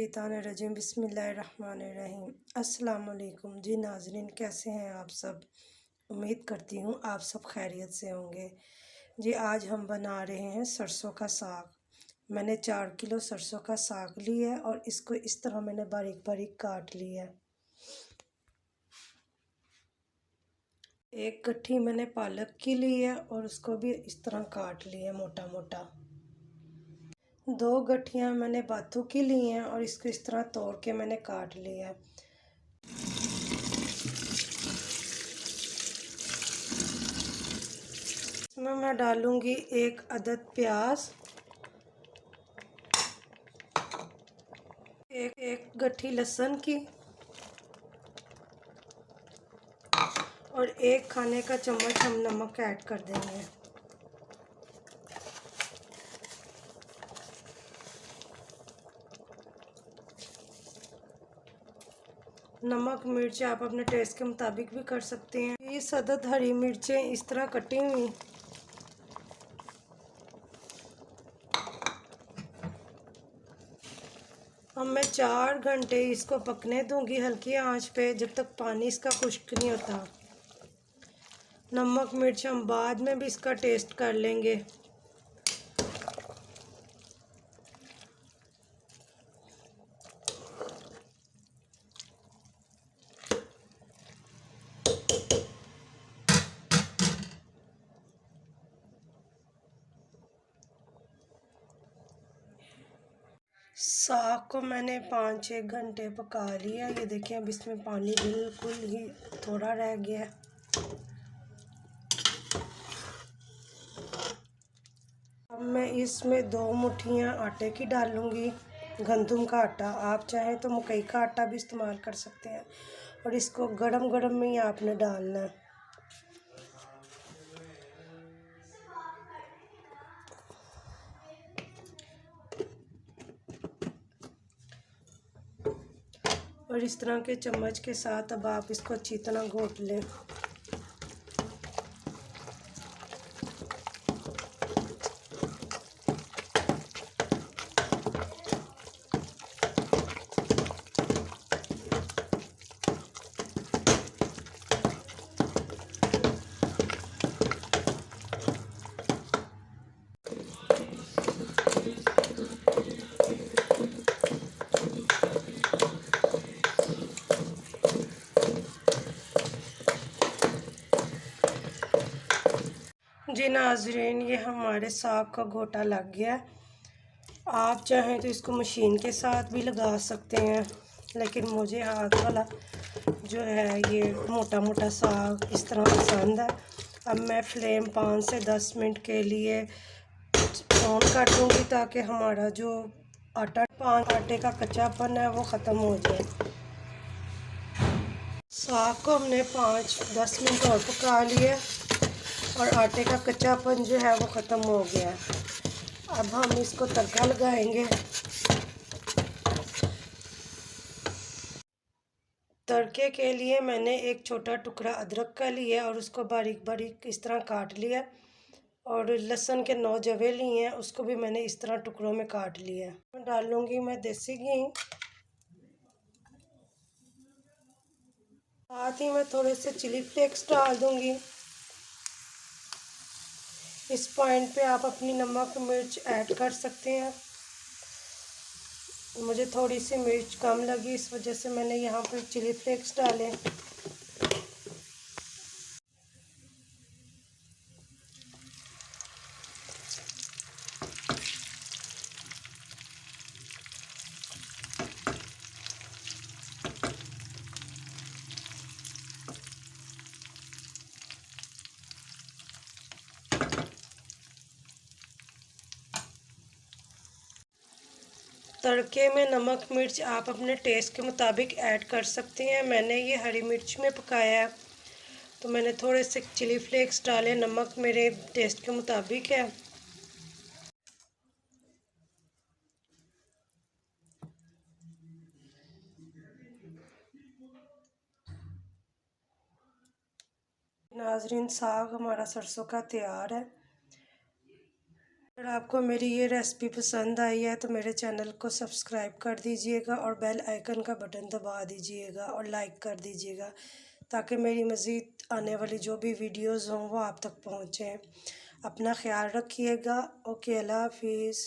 मिनशैतानिर्रजीम बिस्मिल्लाहिर्रहमानिर्रहीम। अस्सलाम वालेकुम जी नाज़रीन, कैसे हैं आप सब। उम्मीद करती हूँ आप सब खैरियत से होंगे। जी आज हम बना रहे हैं सरसों का साग। मैंने 4 किलो सरसों का साग लिया है और इसको इस तरह मैंने बारीक बारीक काट लिया है। एक गट्ठी मैंने पालक की ली है और उसको भी इस तरह काट लिया मोटा मोटा। 2 गठियाँ मैंने बाथू की ली हैं और इसको इस तरह तोड़ के मैंने काट लिया है। इसमें मैं डालूंगी 1 अदद प्याज, एक गट्ठी लहसुन की और 1 खाने का चम्मच हम नमक ऐड कर देंगे। नमक मिर्च आप अपने टेस्ट के मुताबिक भी कर सकते हैं। 20 अदद हरी मिर्चें इस तरह कटी हुई। अब मैं 4 घंटे इसको पकने दूंगी हल्की आंच पे, जब तक पानी इसका खुश्क नहीं होता। नमक मिर्च हम बाद में भी इसका टेस्ट कर लेंगे। साग को मैंने 5-6 घंटे पका लिया। ये देखिए अब इसमें पानी बिल्कुल ही थोड़ा रह गया है। अब मैं इसमें 2 मुट्ठियाँ आटे की डालूंगी, गंदम का आटा। आप चाहें तो मकई का आटा भी इस्तेमाल कर सकते हैं और इसको गरम गरम में ही आपने डालना है। और इस तरह के चम्मच के साथ अब आप इसको अच्छी तरह घोट लें। जी नाज़रीन, ये हमारे साग का घोटा लग गया। आप चाहें तो इसको मशीन के साथ भी लगा सकते हैं, लेकिन मुझे हाथ वाला जो है ये मोटा मोटा साग इस तरह पसंद है। अब मैं फ्लेम 5 से 10 मिनट के लिए ऑन कर दूँगी ताकि हमारा जो आटे का कच्चापन है वो ख़त्म हो जाए। साग को हमने 5-10 मिनट और पका लिया और आटे का कच्चापन जो है वो ख़त्म हो गया है। अब हम इसको तड़का लगाएंगे। तड़के के लिए मैंने एक छोटा टुकड़ा अदरक का लिया और उसको बारीक बारीक इस तरह काट लिया और लहसुन के 9 जवे लिए हैं, उसको भी मैंने इस तरह टुकड़ों में काट लिया। डालूंगी मैं देसी घी, साथ ही मैं थोड़े से चिली फ्लेक्स डाल दूंगी। इस पॉइंट पे आप अपनी नमक मिर्च ऐड कर सकते हैं। मुझे थोड़ी सी मिर्च कम लगी, इस वजह से मैंने यहाँ पर चिली फ्लेक्स डाले। तड़के में नमक मिर्च आप अपने टेस्ट के मुताबिक ऐड कर सकते हैं। मैंने ये हरी मिर्च में पकाया है तो मैंने थोड़े से चिली फ्लेक्स डाले। नमक मेरे टेस्ट के मुताबिक है। नाज़रीन, साग हमारा सरसों का तैयार है। अगर आपको मेरी ये रेसिपी पसंद आई है तो मेरे चैनल को सब्सक्राइब कर दीजिएगा और बेल आइकन का बटन दबा दीजिएगा और लाइक कर दीजिएगा, ताकि मेरी मज़ीद आने वाली जो भी वीडियोज़ हों वो आप तक पहुँचें। अपना ख्याल रखिएगा। ओके, अल्लाह हाफिज़।